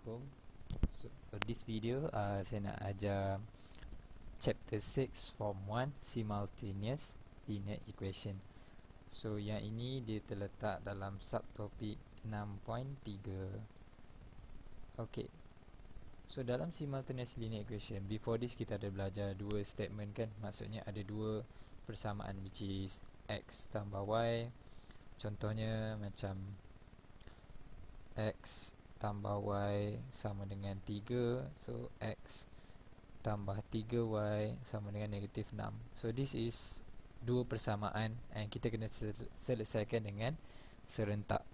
Assalamualaikum. So for this video saya nak ajar chapter 6 form 1 simultaneous linear equation. So yang ini dia terletak dalam subtopik 6.3. Okay, so dalam simultaneous linear equation, before this kita ada belajar dua statement kan. Maksudnya ada dua persamaan which is x tambah y. Contohnya macam x tambah y sama dengan 3. So x tambah 3y sama dengan negatif 6. So this is dua persamaan and kita kena selesaikan dengan serentak.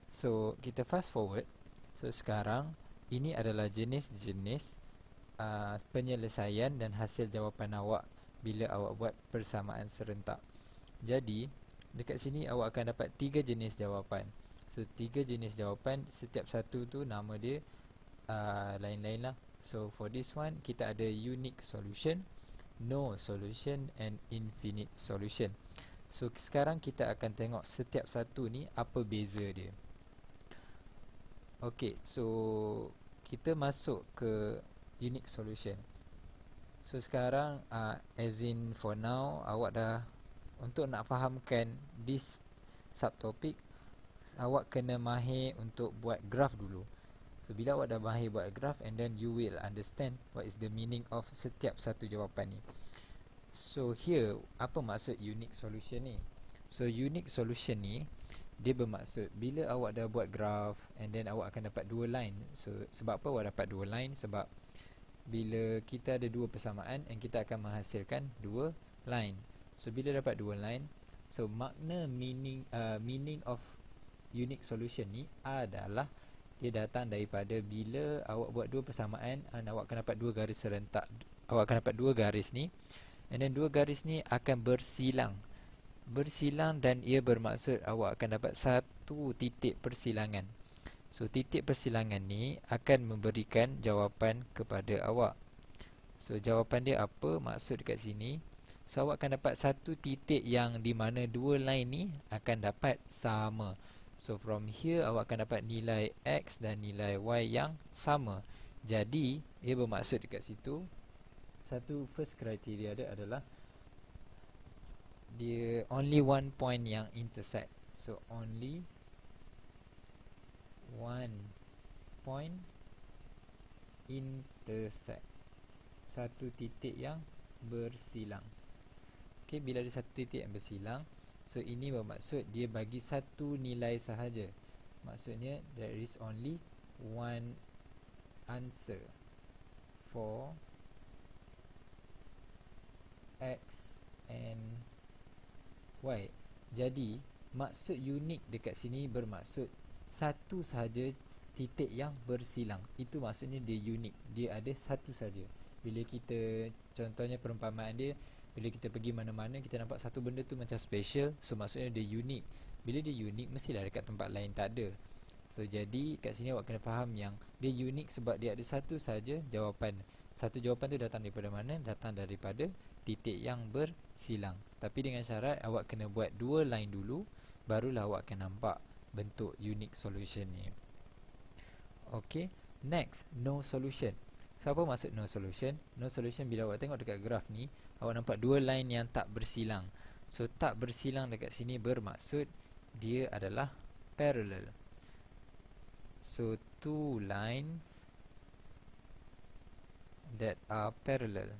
So kita fast forward. So sekarang ini adalah jenis-jenis penyelesaian dan hasil jawapan awak bila awak buat persamaan serentak. Jadi dekat sini awak akan dapat 3 jenis jawapan. So 3 jenis jawapan, setiap satu tu nama dia lain-lain lah. So for this one kita ada unique solution, no solution and infinite solution. So sekarang kita akan tengok setiap satu ni apa beza dia. Okay, so kita masuk ke unique solution. So sekarang as in for now awak dah, untuk nak fahamkan this subtopic, awak kena mahir untuk buat graph dulu. So bila awak dah mahir buat graph, and then you will understand what is the meaning of setiap satu jawapan ni. So here, apa maksud unique solution ni? So unique solution ni dia bermaksud bila awak dah buat graph and then awak akan dapat dua line. So sebab apa awak dapat dua line? Sebab bila kita ada dua persamaan and kita akan menghasilkan dua line. So bila dapat dua line, so makna meaning of unique solution ni adalah dia datang daripada bila awak buat dua persamaan and awak akan dapat dua garis serentak. Awak akan dapat dua garis ni, and then dua garis ni akan bersilang dan ia bermaksud awak akan dapat satu titik persilangan. So titik persilangan ni akan memberikan jawapan kepada awak. So jawapan dia apa? Maksud dekat sini, so awak akan dapat satu titik yang di mana dua line ni akan dapat sama. So from here awak akan dapat nilai x dan nilai y yang sama. Jadi ia bermaksud dekat situ, satu first criteria dia adalah dia only one point yang intersect. So only one point intersect, satu titik yang bersilang. Okay, bila ada satu titik yang bersilang, so ini bermaksud dia bagi satu nilai sahaja. Maksudnya there is only one answer for x and y. Jadi maksud unik dekat sini bermaksud satu sahaja titik yang bersilang. Itu maksudnya dia unik. Dia ada satu saja. Bila kita, contohnya perumpamaan dia, bila kita pergi mana-mana kita nampak satu benda tu macam special, so maksudnya dia unik. Bila dia unik, mestilah dekat tempat lain tak ada. So jadi kat sini awak kena faham yang dia unik sebab dia ada satu saja jawapan. Satu jawapan tu datang daripada mana? Datang daripada titik yang bersilang. Tapi dengan syarat awak kena buat dua line dulu, barulah awak akan nampak bentuk unique solution ni. Okay, next, no solution. So apa maksud no solution? No solution bila awak tengok dekat graf ni, awak nampak dua line yang tak bersilang. So tak bersilang dekat sini bermaksud dia adalah parallel. So two lines that are parallel.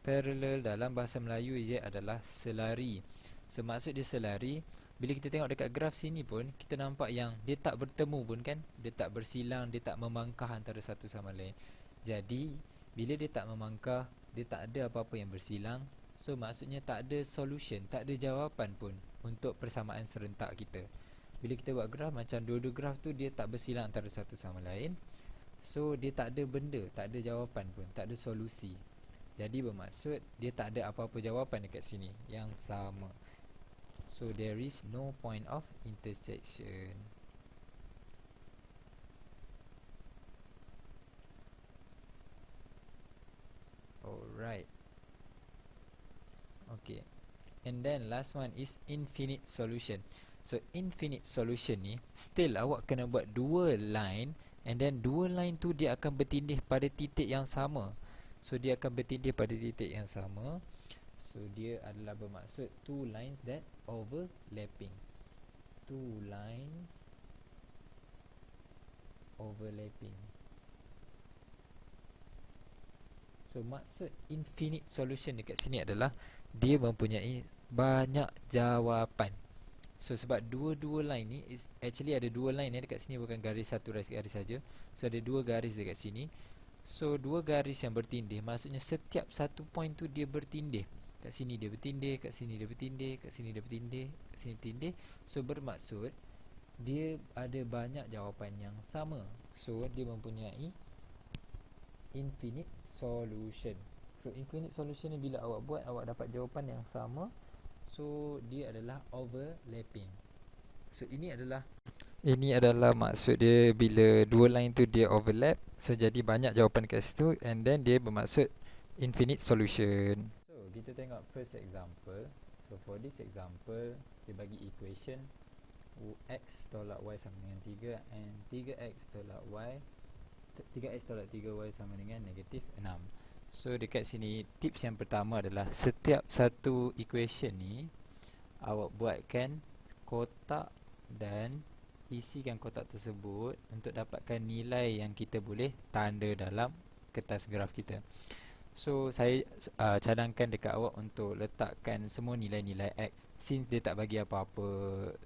Parallel dalam bahasa Melayu ia adalah selari. So maksud dia selari, bila kita tengok dekat graf sini pun kita nampak yang dia tak bertemu pun kan. Dia tak bersilang, dia tak memangkah antara satu sama lain. Jadi bila dia tak memangkah, dia tak ada apa-apa yang bersilang, so maksudnya tak ada solution, tak ada jawapan pun untuk persamaan serentak kita. Bila kita buat graf, macam dua-dua graf tu dia tak bersilang antara satu sama lain, so dia tak ada benda, tak ada jawapan pun, tak ada solusi. Jadi bermaksud dia tak ada apa-apa jawapan dekat sini yang sama. So there is no point of intersection. Alright. Okay. And then last one is infinite solution. So infinite solution ni still awak kena buat dua line, and then dua line tu dia akan bertindih pada titik yang sama. So dia akan bertindih pada titik yang sama. So dia adalah bermaksud two lines that overlapping. Two lines overlapping. So maksud infinite solution dekat sini adalah dia mempunyai banyak jawapan. So sebab dua-dua line ni actually ada dua line dekat sini, bukan garis satu garis saja. So ada dua garis dekat sini. So dua garis yang bertindih, maksudnya setiap satu point tu dia bertindih. Kat sini dia bertindih, kat sini dia bertindih, kat sini dia bertindih, kat sini bertindih. So bermaksud dia ada banyak jawapan yang sama. So dia mempunyai infinite solution. So infinite solution ni bila awak buat, awak dapat jawapan yang sama. So dia adalah overlapping. So ini adalah maksud dia bila dua line tu dia overlap. So jadi banyak jawapan kat situ, and then dia bermaksud infinite solution. So kita tengok first example. So for this example, dia bagi equation x tolak y sama dengan 3 and 3x tolak 3y sama dengan negatif 6. So dekat sini tips yang pertama adalah setiap satu equation ni awak buatkan kotak dan isikan kotak tersebut untuk dapatkan nilai yang kita boleh tanda dalam kertas graf kita. So saya cadangkan dekat awak untuk letakkan semua nilai-nilai x. Since dia tak bagi apa-apa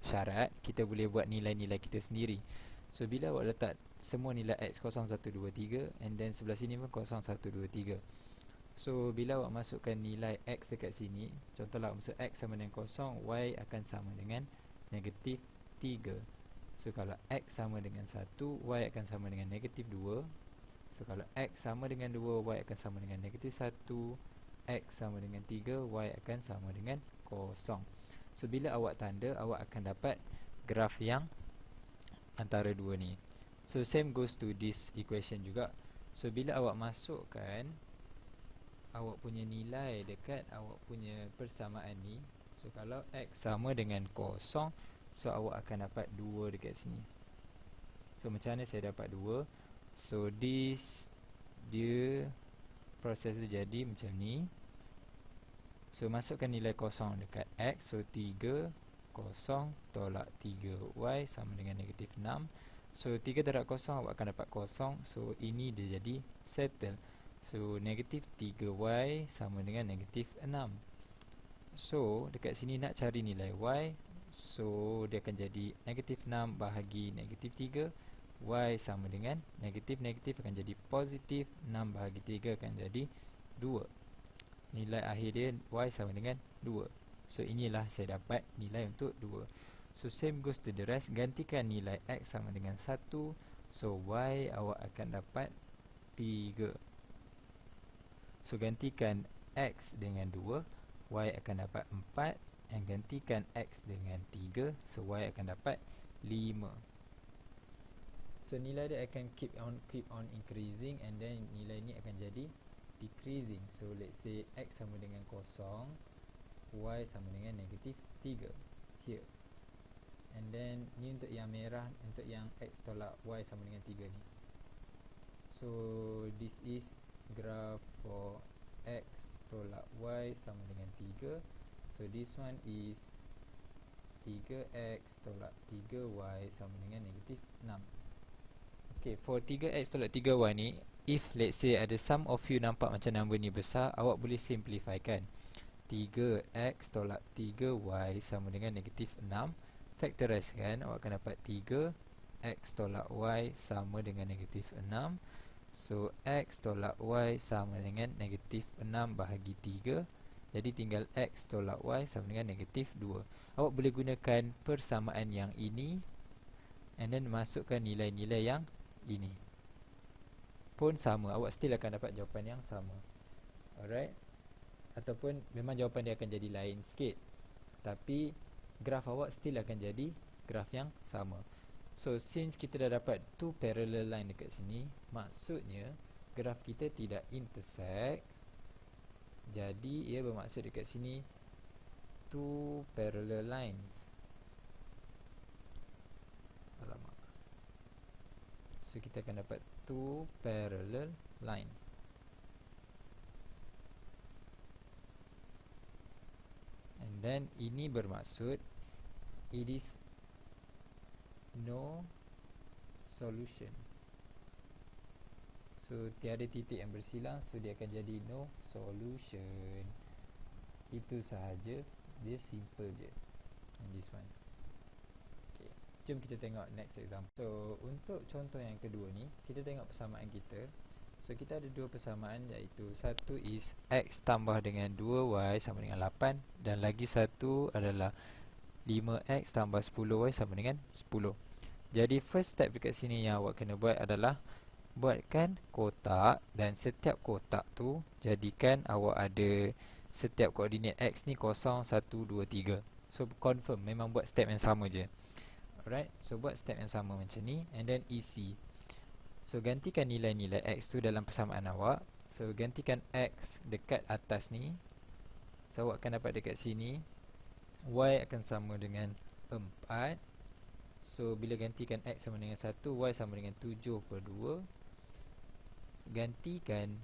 syarat, kita boleh buat nilai-nilai kita sendiri. So bila awak letak semua nilai x 0, 1, 2, 3, and then sebelah sini pun 0, 1, 2, 3. So bila awak masukkan nilai x dekat sini, contohlah awak masuk x sama dengan 0, y akan sama dengan negatif 3. So kalau x sama dengan 1, y akan sama dengan negatif 2. So kalau x sama dengan 2, y akan sama dengan negatif 1. X sama dengan 3, y akan sama dengan 0. So bila awak tanda, awak akan dapat graf yang antara dua ni. So same goes to this equation juga. So bila awak masukkan awak punya nilai dekat awak punya persamaan ni, so kalau x sama dengan 0, so awak akan dapat 2 dekat sini. So macam mana saya dapat 2? So this dia proses dia jadi macam ni. So masukkan nilai 0 dekat x. So 3 0 tolak 3y sama dengan negatif 6. So 3 darab 0 awak akan dapat 0. So ini dia jadi settle. So negatif 3y sama dengan negatif 6. So dekat sini nak cari nilai y. So dia akan jadi negatif 6 bahagi negatif 3. Y sama dengan negatif akan jadi positif. 6 bahagi 3 akan jadi 2. Nilai akhir dia y sama dengan 2. So inilah saya dapat nilai untuk 2. So same goes to the rest. Gantikan nilai x sama dengan 1. So y awak akan dapat 3. So gantikan x dengan 2, y akan dapat 4. And gantikan x dengan 3, so y akan dapat 5. So nilai dia akan keep on increasing, and then nilai ni akan jadi decreasing. So let's say x sama dengan 0, y sama dengan negatif 3 here. And then ni untuk yang merah, untuk yang x tolak y sama dengan 3 ni. So this is graph for x tolak y sama dengan 3. So this one is 3x tolak 3y sama dengan negatif 6. Okay, for 3x tolak 3y ni, if let's say ada some of you nampak macam number ni besar, awak boleh simplifykan. 3x tolak 3y sama dengan negatif 6. Factorize kan, awak akan dapat 3x tolak y sama dengan negatif 6. So x tolak y sama dengan negatif 6 bahagi 3. Jadi tinggal x tolak y sama dengan negatif 2. Awak boleh gunakan persamaan yang ini, and then masukkan nilai-nilai yang ini pun sama, awak still akan dapat jawapan yang sama. Alright. Ataupun memang jawapan dia akan jadi lain sikit, tapi graf awak still akan jadi graf yang sama. So since kita dah dapat two parallel line dekat sini, maksudnya graf kita tidak intersect. Jadi ia bermaksud dekat sini two parallel lines. So kita akan dapat two parallel line. And then ini bermaksud it is no solution. So tiada titik yang bersilang, so dia akan jadi no solution. Itu sahaja, dia simple je. And this one. Okay, jom kita tengok next example. So untuk contoh yang kedua ni, kita tengok persamaan kita. So kita ada dua persamaan, iaitu satu is x tambah dengan 2y sama dengan 8, dan lagi satu adalah 5x tambah 10y sama dengan 10. Jadi first step dekat sini yang awak kena buat adalah buatkan kotak, dan setiap kotak tu jadikan awak ada setiap koordinat x ni 0, 1, 2, 3. So confirm memang buat step yang sama je. Alright, so buat step yang sama macam ni, and then isi. So gantikan nilai-nilai x tu dalam persamaan awak. So gantikan x dekat atas ni, so awak akan dapat dekat sini y akan sama dengan 4. So bila gantikan x sama dengan 1, y sama dengan 7/2. So, gantikan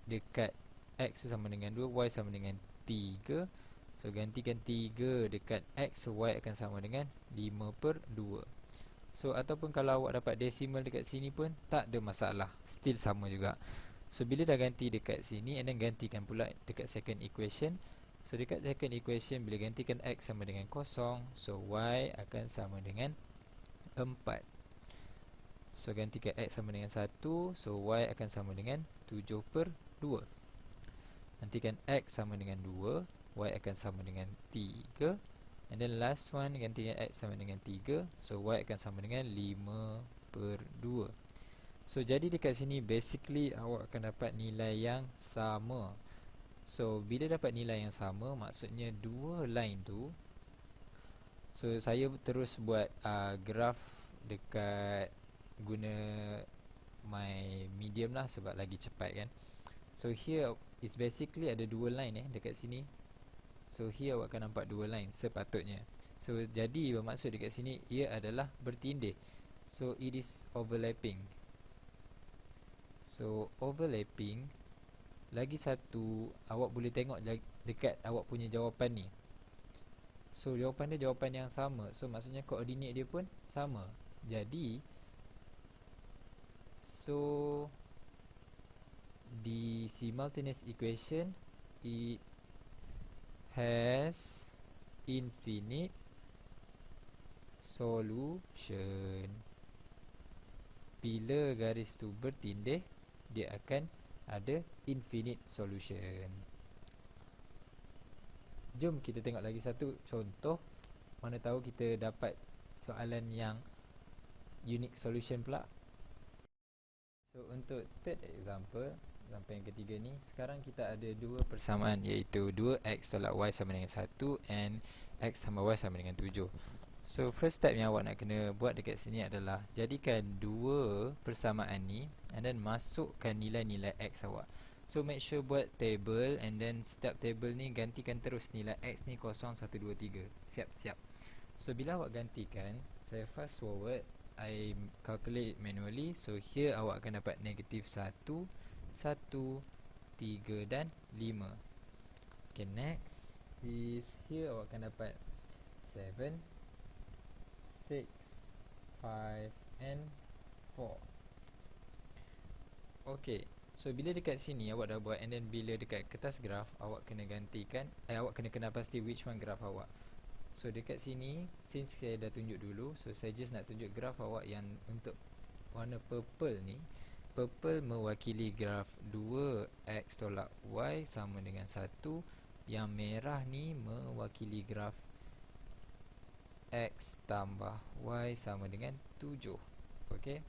dekat x sama dengan 2, y sama dengan 3. So gantikan 3 dekat x, so y akan sama dengan 5/2. So ataupun kalau awak dapat desimal dekat sini pun tak ada masalah, still sama juga. So bila dah ganti dekat sini, and then gantikan pula dekat second equation. So dekat second equation, bila gantikan x sama dengan 0, so y akan sama dengan 4. So gantikan x sama dengan 1, so y akan sama dengan 7/2. Gantikan x sama dengan 2, y akan sama dengan 3. And then last one, gantikan x sama dengan 3, so y akan sama dengan 5/2. So jadi dekat sini basically awak akan dapat nilai yang sama. So bila dapat nilai yang sama, maksudnya dua line tu, so saya terus buat graph dekat guna my medium lah, sebab lagi cepat kan. So here is basically ada dua line dekat sini. So here awak akan nampak dua line sepatutnya. So jadi bermaksud dekat sini ia adalah bertindih. So it is overlapping. So overlapping. Lagi satu, awak boleh tengok dekat awak punya jawapan ni. So jawapan dia jawapan yang sama. So maksudnya koordinat dia pun sama. Jadi so di simultaneous equation, it has infinite solution. Bila garis tu bertindih, dia akan ada infinite solution. Jom kita tengok lagi satu contoh. Mana tahu kita dapat soalan yang unique solution pula. So untuk third example, sampai yang ketiga ni, sekarang kita ada dua persamaan, iaitu 2x tolak y sama dengan 1 and x sama y sama dengan 7. So first step yang awak nak kena buat dekat sini adalah jadikan dua persamaan ni, and then masukkan nilai-nilai x awak. So make sure buat table, and then setiap table ni gantikan terus nilai x ni 0, 1, 2, 3. Siap-siap. So bila awak gantikan, saya fast forward, I calculate manually. So here awak akan dapat negatif 1, 1, 3 dan 5. Okay, next is here awak akan dapat 7, 6, 5 and 4. Okay, so bila dekat sini awak dah buat, and then bila dekat kertas graf awak kena gantikan, awak kena pasti which one graf awak. So dekat sini, since saya dah tunjuk dulu, so saya just nak tunjuk graf awak yang untuk warna purple ni. Purple mewakili graf 2x tolak y sama dengan 1. Yang merah ni mewakili graf x tambah y sama dengan 7. Okay,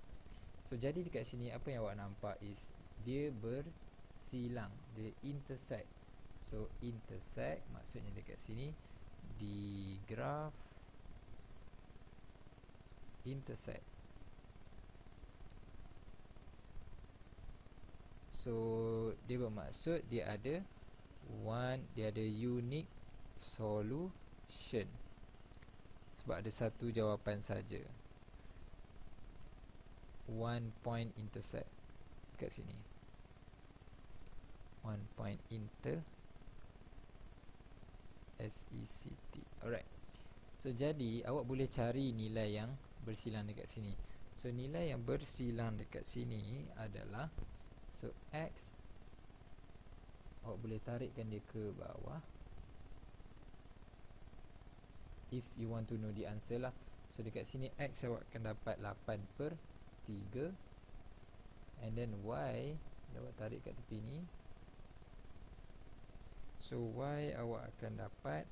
so jadi dekat sini apa yang awak nampak is dia bersilang, dia intersect. So intersect maksudnya dekat sini di graf intersect. So dia bermaksud dia ada unique solution, sebab ada satu jawapan saja. one point intercept kat sini. One point SECT. Alright. So jadi awak boleh cari nilai yang bersilang dekat sini. So nilai yang bersilang dekat sini adalah, so X, awak boleh tarikkan dia ke bawah if you want to know the answer lah. So dekat sini X awak akan dapat 8/3, and then Y awak tarik kat tepi ni. So Y awak akan dapat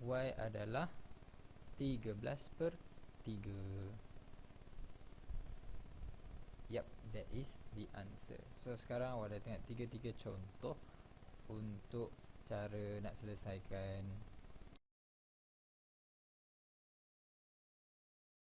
Y adalah 13/3. Yep, that is the answer. So sekarang awak dah tengok 3 contoh untuk cara nak selesaikan